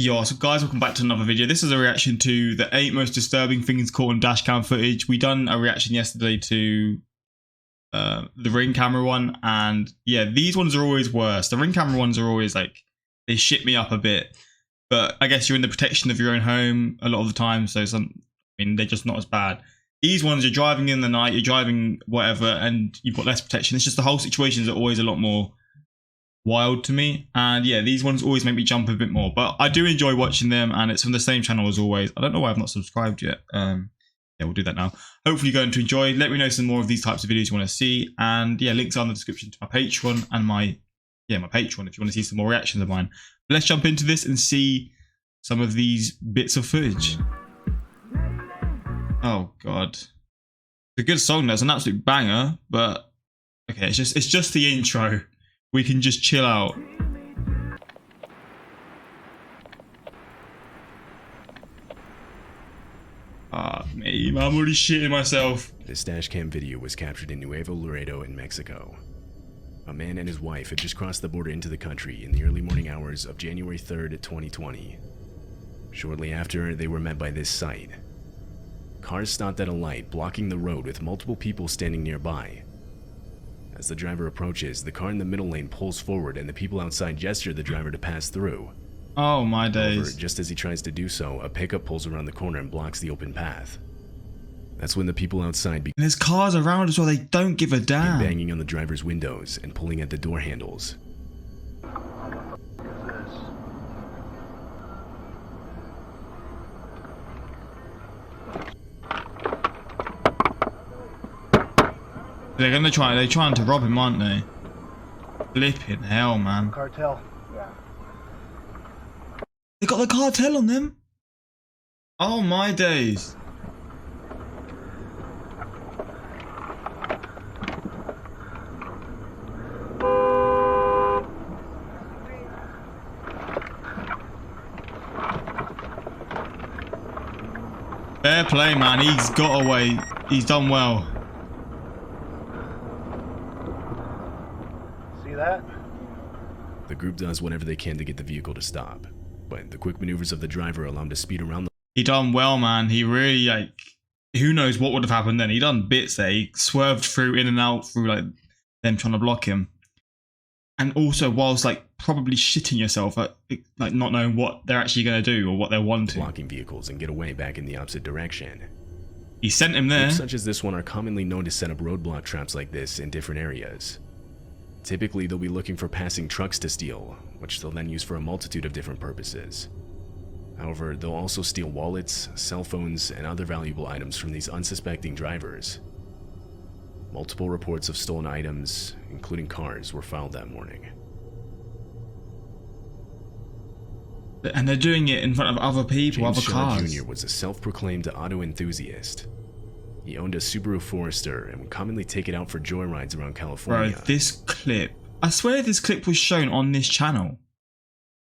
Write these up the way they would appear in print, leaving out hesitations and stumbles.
Yo, so guys, welcome back to another video. This is a reaction to the 8 most disturbing things caught on dashcam footage. We done a reaction yesterday to the ring camera one, and yeah, these ones are always worse. The ring camera ones are always like, they shit me up a bit, but I guess you're in the protection of your own home a lot of the time, so they're just not as bad. These ones, you're driving in the night, you're driving whatever, and you've got less protection. It's just the whole situations are always a lot more wild to me, and yeah, these ones always make me jump a bit more, but I do enjoy watching them, and it's from the same channel as always. I don't know why I've not subscribed yet. Yeah, we'll do that now. Hopefully you're going to enjoy. Let me know some more of these types of videos you want to see, and yeah, links are in the description to my Patreon and my Patreon if you want to see some more reactions of mine. But let's jump into this and see some of these bits of footage. Oh god, it's a good song. That's an absolute banger, but okay, it's just the intro. We can just chill out. Me, I'm already shitting myself. This dashcam video was captured in Nuevo Laredo in Mexico. A man and his wife had just crossed the border into the country in the early morning hours of January 3rd, 2020. Shortly after, they were met by this sight. Cars stopped at a light, blocking the road with multiple people standing nearby. As the driver approaches, the car in the middle lane pulls forward and the people outside gesture the driver to pass through. Oh my days. However, just as he tries to do so, a pickup pulls around the corner and blocks the open path. That's when the people outside begin There's cars around as well, they don't give a damn. Banging on the driver's windows and pulling at the door handles. They're trying to rob him, aren't they? Flipping hell, man. Cartel. Yeah. They got the cartel on them? Oh my days. Fair play, man. He's got away. He's done well. That? The group does whatever they can to get the vehicle to stop, but the quick maneuvers of the driver allow him to speed around the... He done well, man. He really, like, who knows what would have happened then. He done bits there. He swerved through, in and out through, like, them trying to block him. And also, whilst, like, probably shitting yourself, like not knowing what they're actually going to do or what they're wanting. Blocking vehicles and get away back in the opposite direction. He sent him there. Groups such as this one are commonly known to set up roadblock traps like this in different areas. Typically, they'll be looking for passing trucks to steal, which they'll then use for a multitude of different purposes. However, they'll also steal wallets, cell phones, and other valuable items from these unsuspecting drivers. Multiple reports of stolen items, including cars, were filed that morning. And they're doing it in front of other people, James other Shaw cars. Jr. was a self-proclaimed auto enthusiast. He owned a Subaru Forester and would commonly take it out for joyrides around California. Bro, this clip, I swear this clip was shown on this channel.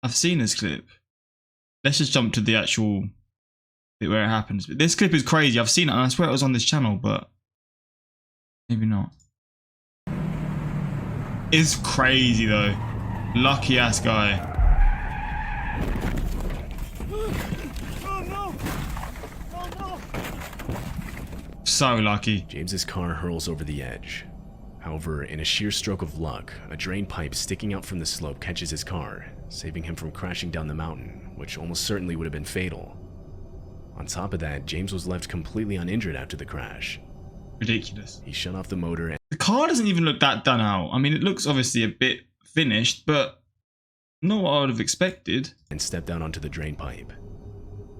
I've seen this clip. Let's just jump to the actual bit where it happens. But this clip is crazy. I've seen it and I swear it was on this channel, but maybe not. It's crazy though. Lucky ass guy. So lucky. James's car hurls over the edge. However, in a sheer stroke of luck, a drain pipe sticking out from the slope catches his car, saving him from crashing down the mountain, which almost certainly would have been fatal. On top of that, James was left completely uninjured after the crash. Ridiculous. He shut off the motor and... The car doesn't even look that done out. I mean, it looks obviously a bit finished, but not what I would have expected. And stepped down onto the drain pipe.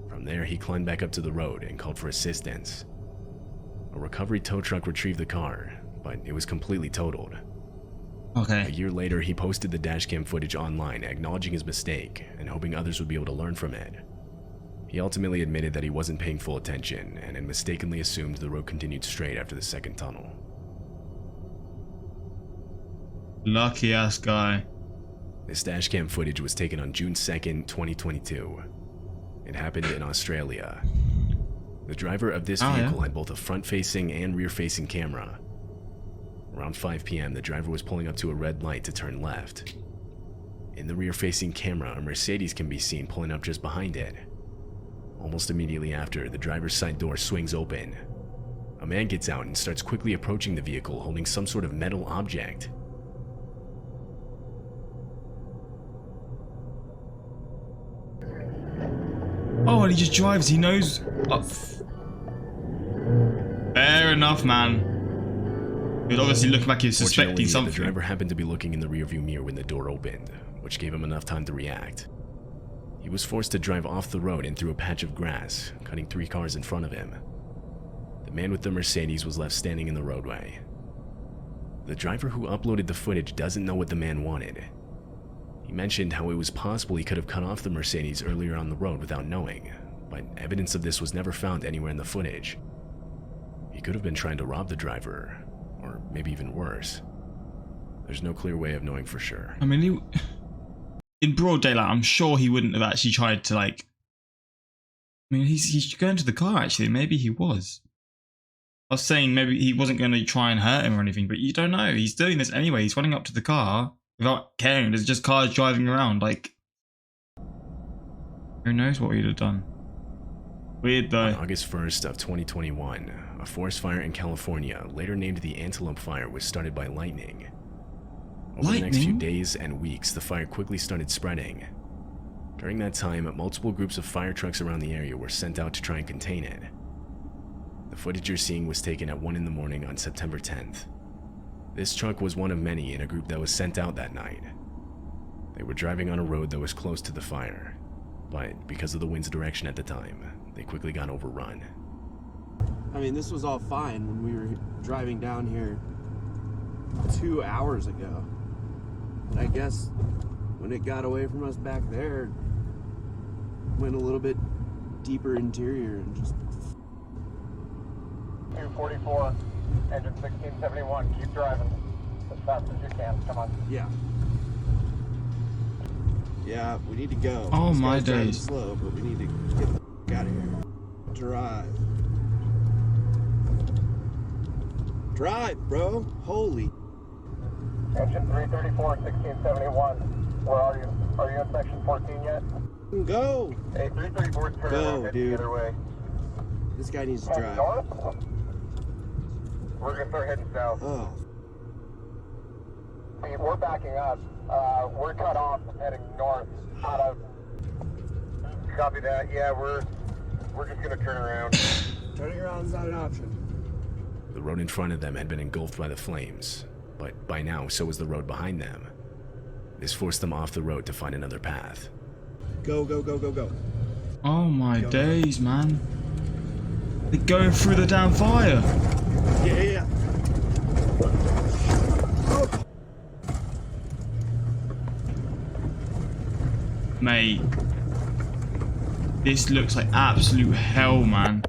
From there, he climbed back up to the road and called for assistance. A recovery tow truck retrieved the car, but it was completely totaled. Okay. A year later, he posted the dashcam footage online, acknowledging his mistake and hoping others would be able to learn from it. He ultimately admitted that he wasn't paying full attention and had mistakenly assumed the road continued straight after the second tunnel. Lucky ass guy. This dashcam footage was taken on June 2nd, 2022. It happened in Australia. The driver of this vehicle had both a front-facing and rear-facing camera. Around 5 p.m., the driver was pulling up to a red light to turn left. In the rear-facing camera, a Mercedes can be seen pulling up just behind it. Almost immediately after, the driver's side door swings open. A man gets out and starts quickly approaching the vehicle holding some sort of metal object. Oh, and he just drives. He knows. Fair enough, man. He'd obviously look back, he's suspecting something. The driver happened to be looking in the rearview mirror when the door opened, which gave him enough time to react. He was forced to drive off the road and through a patch of grass, cutting 3 cars in front of him. The man with the Mercedes was left standing in the roadway. The driver who uploaded the footage doesn't know what the man wanted. He mentioned how it was possible he could have cut off the Mercedes earlier on the road without knowing, but evidence of this was never found anywhere in the footage. He could have been trying to rob the driver, or maybe even worse. There's no clear way of knowing for sure. I mean, in broad daylight, I'm sure he wouldn't have actually tried to, like... I mean, he's going to the car, actually. Maybe he was. I was saying maybe he wasn't going to try and hurt him or anything, but you don't know. He's doing this anyway. He's running up to the car without caring. There's just cars driving around, like... Who knows what he'd have done. Weird, though. On August 1st of 2021, a forest fire in California, later named the Antelope Fire, was started by lightning. Over the next few days and weeks, the fire quickly started spreading. During that time, multiple groups of fire trucks around the area were sent out to try and contain it. The footage you're seeing was taken at 1 in the morning on September 10th. This truck was one of many in a group that was sent out that night. They were driving on a road that was close to the fire, but because of the wind's direction at the time, they quickly got overrun. I mean, this was all fine when we were driving down here 2 hours ago. But I guess when it got away from us back there, went a little bit deeper interior and just... 244, engine 1671, keep driving as fast as you can, come on. Yeah. Yeah, we need to go. Oh, this my guy's driving days. slow, but we need to get the f out of here. Drive. Drive, bro. Holy. Engine 334, 1671, where are you? Are you in section 14 yet? Go. Hey, 334 is turning Go, around, heading dude. the other way. This guy needs to Heading drive. north? We're gonna start heading south. Oh. See, we're backing up. We're cut off heading north out of... Copy that. Yeah, we're just gonna turn around. Turning around is not an option. The road in front of them had been engulfed by the flames, but by now so was the road behind them. This forced them off the road to find another path. Go, go, go, go, go. Oh my days, man. They're going through the damn fire. Yeah. Mate. This looks like absolute hell, man.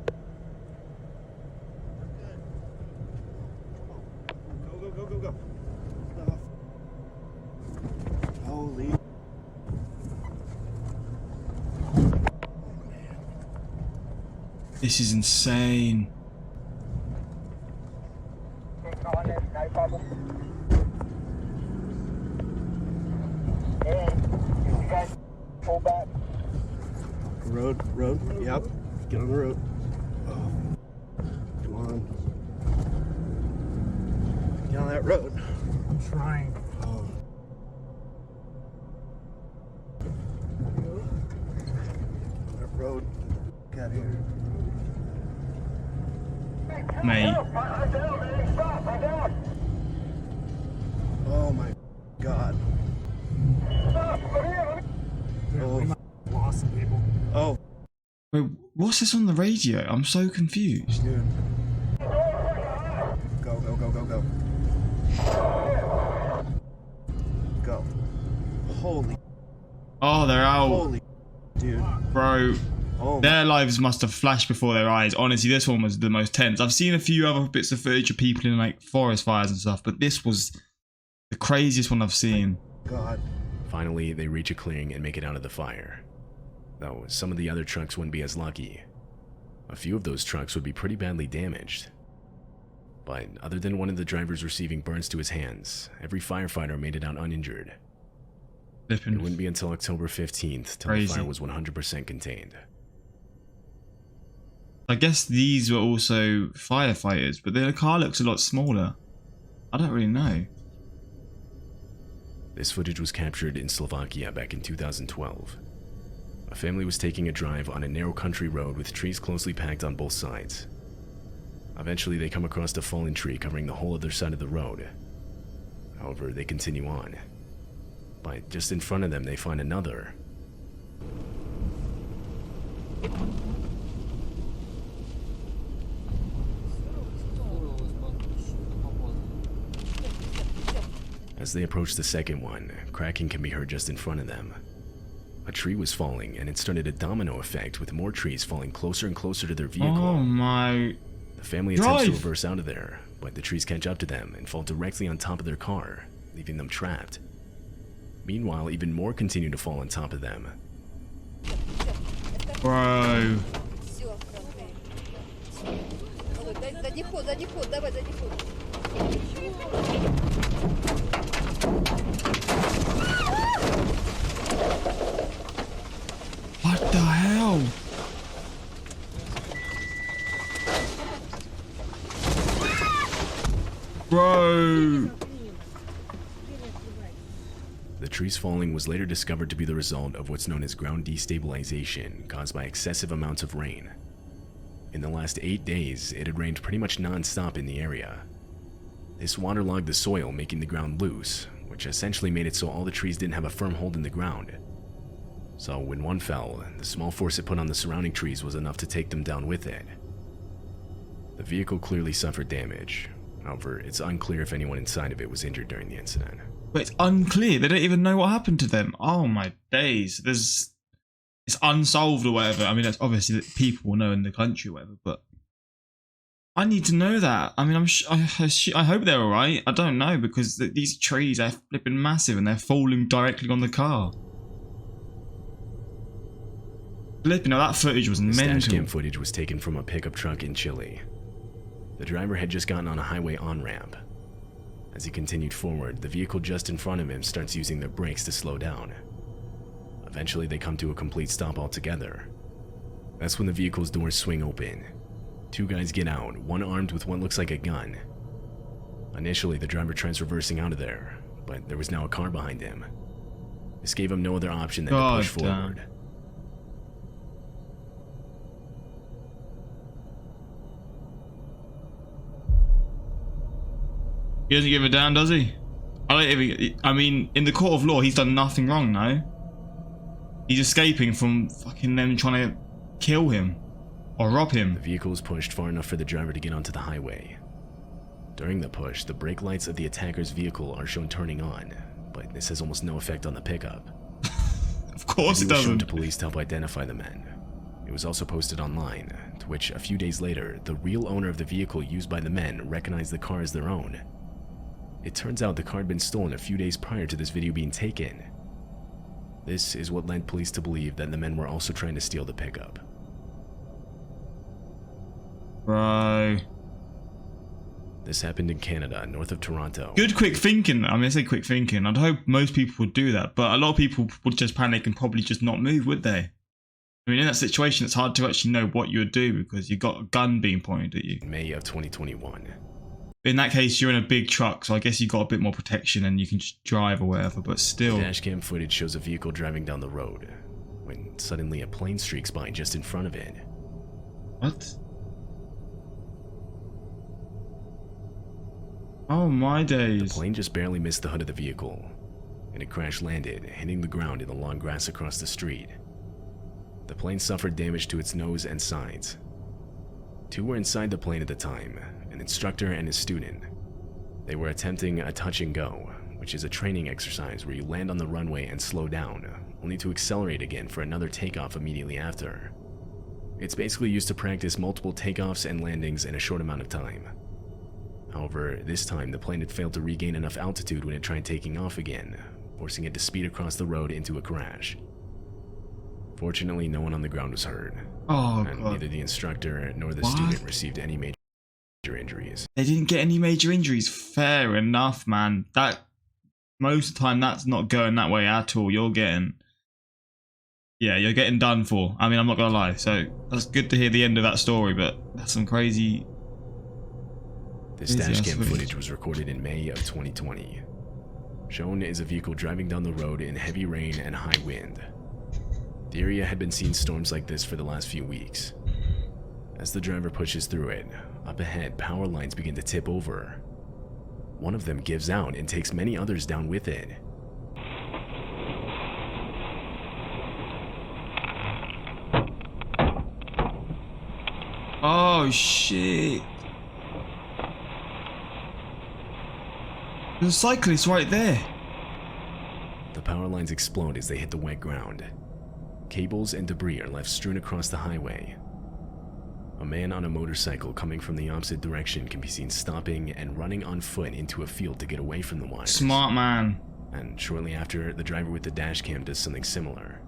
Go, go, go, go, go. Holy. This is insane. Hey, you guys pull back. Road, yep. Get on the road. Oh. Come on. Get on that road. I'm trying. Oh. That road. Got here. Mate. I'm down, man. Stop, I'm down. Oh my God. Stop, I'm here. Oh. Lost some people. Oh. Wait, what's this on the radio? I'm so confused. Dude. Go, go, go, go, go. Go. Holy. Oh, they're out. Holy. Dude. Bro. Oh. Their lives must have flashed before their eyes. Honestly, this one was the most tense. I've seen a few other bits of footage of people in like forest fires and stuff, but this was the craziest one I've seen. God. Finally, they reach a clearing and make it out of the fire. Though some of the other trucks wouldn't be as lucky. A few of those trucks would be pretty badly damaged. But other than one of the drivers receiving burns to his hands, every firefighter made it out uninjured. It wouldn't be until October 15th till the fire was 100% contained. I guess these were also firefighters, but the car looks a lot smaller. I don't really know. This footage was captured in Slovakia back in 2012. A family was taking a drive on a narrow country road with trees closely packed on both sides. Eventually, they come across a fallen tree covering the whole other side of the road. However, they continue on. But just in front of them, they find another. As they approach the second one, cracking can be heard just in front of them. A tree was falling, and it started a domino effect with more trees falling closer and closer to their vehicle. Oh my... The family attempts to reverse out of there, but the trees catch up to them and fall directly on top of their car, leaving them trapped. Meanwhile, even more continue to fall on top of them. Bro. What the hell? Bro. The trees falling was later discovered to be the result of what's known as ground destabilization caused by excessive amounts of rain. In the last 8 days, it had rained pretty much non-stop in the area. This waterlogged the soil, making the ground loose, which essentially made it so all the trees didn't have a firm hold in the ground. So when one fell, the small force it put on the surrounding trees was enough to take them down with it. The vehicle clearly suffered damage. However, it's unclear if anyone inside of it was injured during the incident. But it's unclear. They don't even know what happened to them. Oh my days. It's unsolved or whatever. I mean, that's obviously that people will know in the country or whatever, but I need to know that. I mean, I hope they're all right. I don't know, because these trees are flipping massive and they're falling directly on the car. Flipping, now that footage was mental. Dashcam footage was taken from a pickup truck in Chile. The driver had just gotten on a highway on-ramp. As he continued forward, the vehicle just in front of him starts using their brakes to slow down. Eventually, they come to a complete stop altogether. That's when the vehicle's doors swing open. Two guys get out, one armed with what looks like a gun. Initially, the driver tries reversing out of there, but there was now a car behind him. This gave him no other option than to push forward. He doesn't give a damn, does he? I mean, in the court of law, he's done nothing wrong, no? He's escaping from fucking them trying to kill him or rob him. The vehicle was pushed far enough for the driver to get onto the highway. During the push, the brake lights of the attacker's vehicle are shown turning on, but this has almost no effect on the pickup. Of course it was shown doesn't. to police to help identify the men. It was also posted online, to which a few days later, the real owner of the vehicle used by the men recognized the car as their own. It turns out the car had been stolen a few days prior to this video being taken. This is what led police to believe that the men were also trying to steal the pickup. Bro. This happened in Canada, north of Toronto. Good quick thinking. I mean, I say quick thinking. I'd hope most people would do that, but a lot of people would just panic and probably just not move, would they? I mean, in that situation, it's hard to actually know what you would do because you've got a gun being pointed at you. In May of 2021. In that case, you're in a big truck, so I guess you've got a bit more protection and you can just drive or whatever, but still. Dashcam footage shows a vehicle driving down the road, when suddenly a plane streaks by just in front of it. What? Oh my days. The plane just barely missed the hood of the vehicle, and it crash landed, hitting the ground in the long grass across the street. The plane suffered damage to its nose and sides. Two were inside the plane at the time, an instructor and his student. They were attempting a touch and go, which is a training exercise where you land on the runway and slow down, only to accelerate again for another takeoff immediately after. It's basically used to practice multiple takeoffs and landings in a short amount of time. However, this time the plane had failed to regain enough altitude when it tried taking off again, forcing it to speed across the road into a crash. Fortunately, no one on the ground was hurt, and neither the instructor nor the student received any major injuries. They didn't get any major injuries. Fair enough, man. That most of the time that's not going that way at all. You're getting done for. I mean, I'm not gonna lie. So that's good to hear the end of that story, but that's some crazy. This dashcam footage was recorded in May of 2020. Shown is a vehicle driving down the road in heavy rain and high wind. The area had been seeing storms like this for the last few weeks. As the driver pushes through it, up ahead power lines begin to tip over. One of them gives out and takes many others down with it. Oh shit. There's a cyclist right there. The power lines explode as they hit the wet ground. Cables and debris are left strewn across the highway. A man on a motorcycle coming from the opposite direction can be seen stopping and running on foot into a field to get away from the wires. Smart man. And shortly after, the driver with the dashcam does something similar.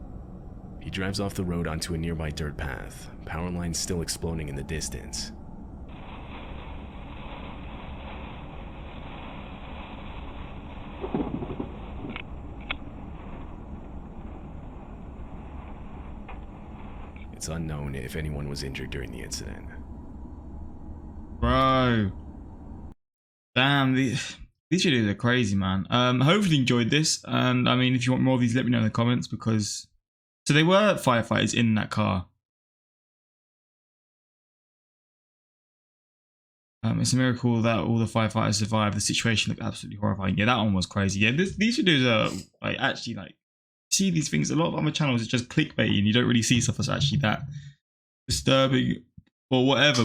He drives off the road onto a nearby dirt path, power lines still exploding in the distance. It's unknown if anyone was injured during the incident. Bro. Damn, these videos are crazy, man. Hopefully you enjoyed this. And I mean, if you want more of these, let me know in the comments, because so they were firefighters in that car. It's a miracle that all the firefighters survived. The situation looked absolutely horrifying. Yeah, that one was crazy. Yeah, these videos are like actually like, see these things. A lot of other channels are just clickbait and you don't really see stuff that's actually that disturbing or whatever.